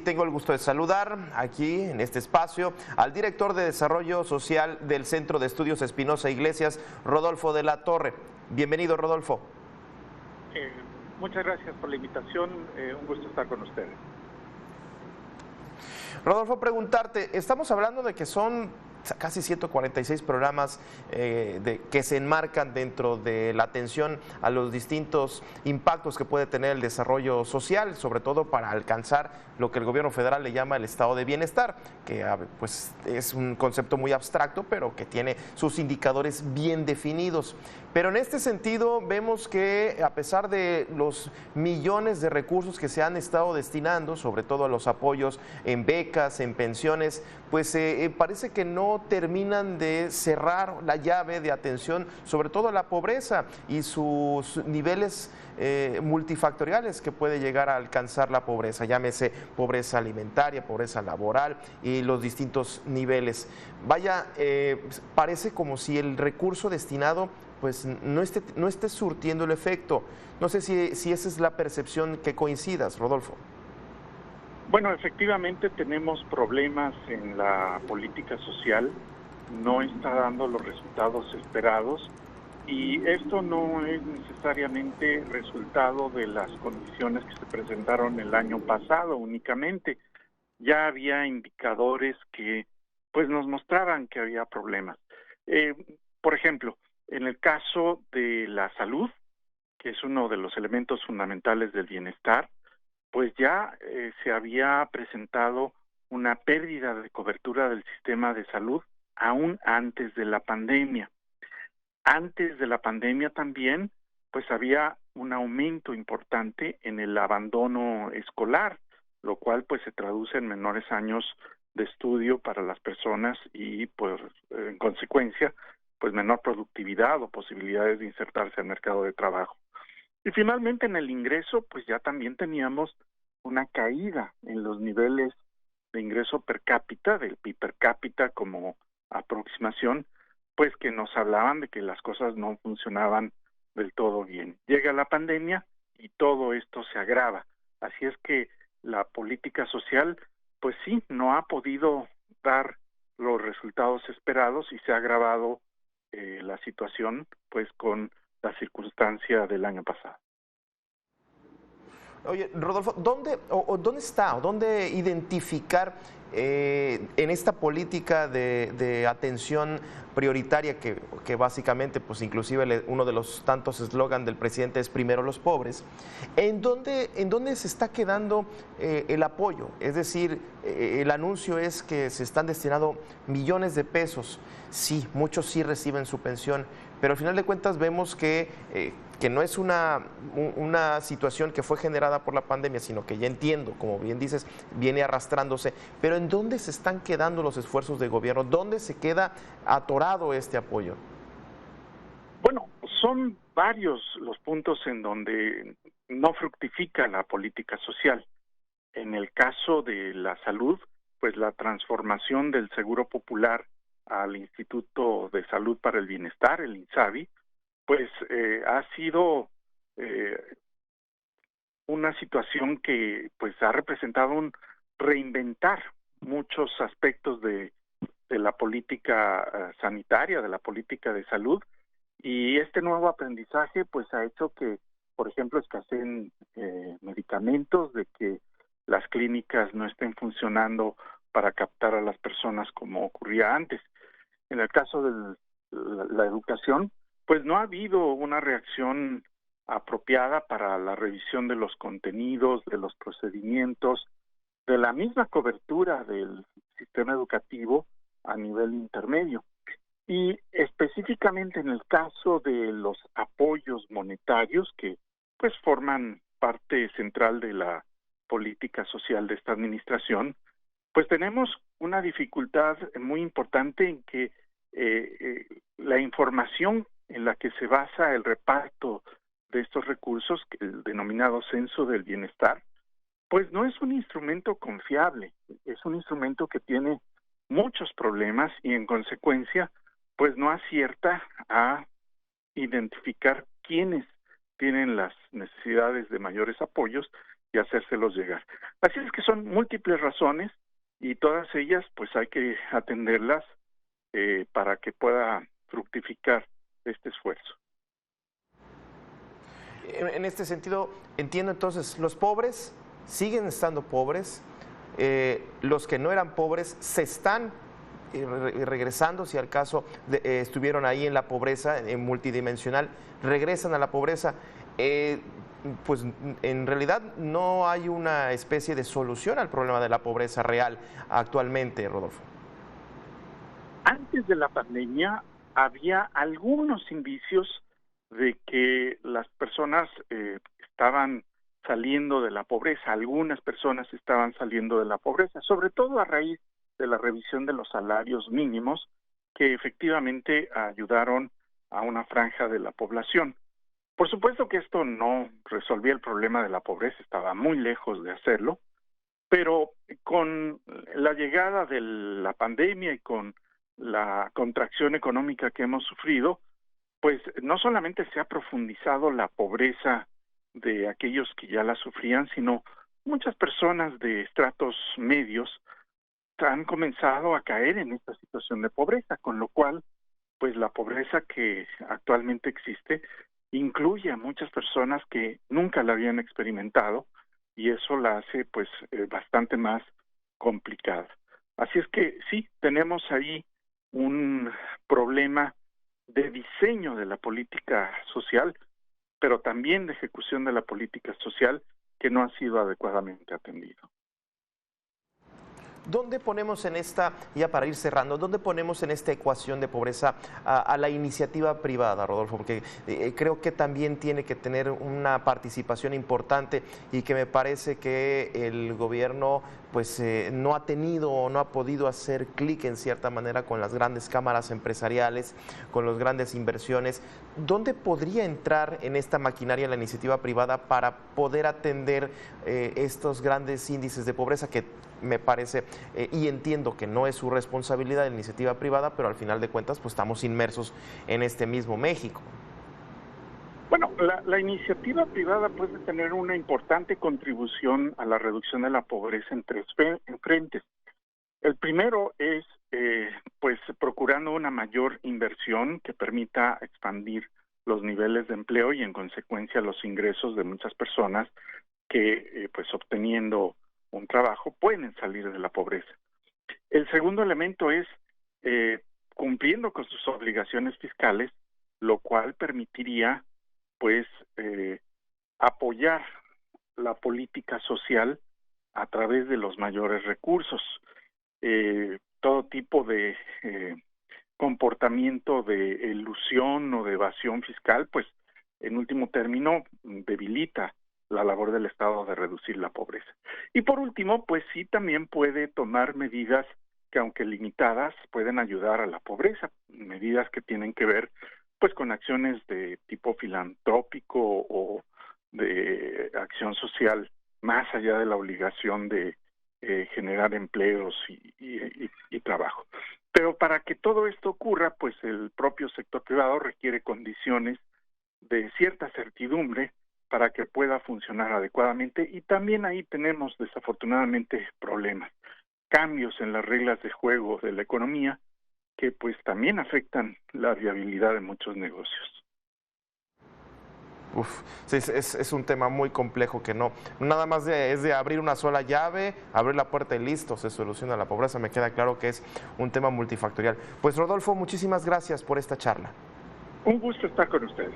tengo el gusto de saludar aquí en este espacio al director de Desarrollo Social del Centro de Estudios Espinosa Iglesias, Rodolfo de la Torre. Bienvenido, Rodolfo. Muchas gracias por la invitación, un gusto estar con ustedes. Rodolfo, preguntarte, estamos hablando de que son casi 146 programas que se enmarcan dentro de la atención a los distintos impactos que puede tener el desarrollo social, sobre todo para alcanzar lo que el gobierno federal le llama el estado de bienestar, que pues es un concepto muy abstracto, pero que tiene sus indicadores bien definidos. Pero en este sentido vemos que a pesar de los millones de recursos que se han estado destinando, sobre todo a los apoyos en becas, en pensiones, pues parece que no terminan de cerrar la llave de atención, sobre todo a la pobreza y sus niveles multifactoriales que puede llegar a alcanzar la pobreza, llámese pobreza alimentaria, pobreza laboral y los distintos niveles. Vaya, parece como si el recurso destinado pues no esté surtiendo el efecto. No sé si esa es la percepción que coincidas, Rodolfo. Bueno, efectivamente tenemos problemas en la política social, no está dando los resultados esperados y esto no es necesariamente resultado de las condiciones que se presentaron el año pasado únicamente. Ya había indicadores que pues nos mostraban que había problemas. Por ejemplo, en el caso de la salud, que es uno de los elementos fundamentales del bienestar, pues ya se había presentado una pérdida de cobertura del sistema de salud aún antes de la pandemia. Antes de la pandemia también, pues había un aumento importante en el abandono escolar, lo cual pues se traduce en menores años de estudio para las personas y pues en consecuencia pues menor productividad o posibilidades de insertarse al mercado de trabajo. Y finalmente en el ingreso pues ya también teníamos una caída en los niveles de ingreso per cápita, del PIB per cápita como aproximación, pues que nos hablaban de que las cosas no funcionaban del todo bien. Llega la pandemia y todo esto se agrava. Así es que la política social, pues sí, no ha podido dar los resultados esperados y se ha agravado la situación, pues con la circunstancia del año pasado. Oye, Rodolfo, ¿dónde está o dónde identificar en esta política de atención prioritaria que básicamente, pues inclusive uno de los tantos eslogan del presidente es primero los pobres, ¿en dónde se está quedando el apoyo? Es decir, el anuncio es que se están destinando millones de pesos, sí, muchos sí reciben su pensión, pero al final de cuentas vemos que no es una situación que fue generada por la pandemia, sino que ya entiendo, como bien dices, viene arrastrándose, pero ¿en dónde se están quedando los esfuerzos de gobierno? ¿Dónde se queda atorado este apoyo? Bueno, son varios los puntos en donde no fructifica la política social. En el caso de la salud, pues la transformación del Seguro Popular al Instituto de Salud para el Bienestar, el INSABI, pues ha sido una situación que pues ha representado un reinventar muchos aspectos de la política sanitaria, de la política de salud, y este nuevo aprendizaje pues ha hecho que, por ejemplo, escaseen medicamentos, de que las clínicas no estén funcionando para captar a las personas como ocurría antes. En el caso de la educación, pues no ha habido una reacción apropiada para la revisión de los contenidos, de los procedimientos, de la misma cobertura del sistema educativo a nivel intermedio. Y específicamente en el caso de los apoyos monetarios, que pues forman parte central de la política social de esta administración, pues tenemos una dificultad muy importante en que la información en la que se basa el reparto de estos recursos, el denominado censo del bienestar, pues no es un instrumento confiable, es un instrumento que tiene muchos problemas y en consecuencia pues no acierta a identificar quiénes tienen las necesidades de mayores apoyos y hacérselos llegar. Así es que son múltiples razones y todas ellas pues hay que atenderlas para que pueda fructificar este esfuerzo. En este sentido, entiendo entonces, los pobres siguen estando pobres, los que no eran pobres se están regresando, si al caso estuvieron ahí en la pobreza multidimensional, regresan a la pobreza. Pues en realidad no hay una especie de solución al problema de la pobreza real actualmente, Rodolfo. Antes de la pandemia había algunos indicios de que las personas estaban saliendo de la pobreza, algunas personas estaban saliendo de la pobreza, sobre todo a raíz de la revisión de los salarios mínimos, que efectivamente ayudaron a una franja de la población. Por supuesto que esto no resolvía el problema de la pobreza, estaba muy lejos de hacerlo, pero con la llegada de la pandemia y con la contracción económica que hemos sufrido, pues no solamente se ha profundizado la pobreza de aquellos que ya la sufrían, sino muchas personas de estratos medios han comenzado a caer en esta situación de pobreza, con lo cual, pues la pobreza que actualmente existe incluye a muchas personas que nunca la habían experimentado y eso la hace pues bastante más complicada. Así es que sí, tenemos ahí un problema de diseño de la política social, pero también de ejecución de la política social que no ha sido adecuadamente atendido. ¿Dónde ponemos en esta, ya para ir cerrando, dónde ponemos en esta ecuación de pobreza a la iniciativa privada, Rodolfo? Porque creo que también tiene que tener una participación importante y que me parece que el gobierno pues no ha tenido o no ha podido hacer clic en cierta manera con las grandes cámaras empresariales, con las grandes inversiones. ¿Dónde podría entrar en esta maquinaria la iniciativa privada para poder atender estos grandes índices de pobreza que me parece y entiendo que no es su responsabilidad de la iniciativa privada, pero al final de cuentas pues estamos inmersos en este mismo México? Bueno, la iniciativa privada puede tener una importante contribución a la reducción de la pobreza en tres frentes. El primero es pues procurando una mayor inversión que permita expandir los niveles de empleo y en consecuencia los ingresos de muchas personas que pues obteniendo un trabajo pueden salir de la pobreza. El segundo elemento es cumpliendo con sus obligaciones fiscales, lo cual permitiría pues apoyar la política social a través de los mayores recursos. Todo tipo de comportamiento de elusión o de evasión fiscal, pues en último término debilita la labor del Estado de reducir la pobreza. Y por último, pues sí también puede tomar medidas que aunque limitadas pueden ayudar a la pobreza, medidas que tienen que ver pues con acciones de tipo filantrópico o de acción social más allá de la obligación de generar empleos y trabajo. Pero para que todo esto ocurra, pues el propio sector privado requiere condiciones de cierta certidumbre para que pueda funcionar adecuadamente y también ahí tenemos desafortunadamente problemas, cambios en las reglas de juego de la economía que pues también afectan la viabilidad de muchos negocios. Sí, es un tema muy complejo que no nada más es de abrir una sola llave, abrir la puerta y listo, se soluciona la pobreza. Me queda claro que es un tema multifactorial. Pues Rodolfo, muchísimas gracias por esta charla. Un gusto estar con ustedes.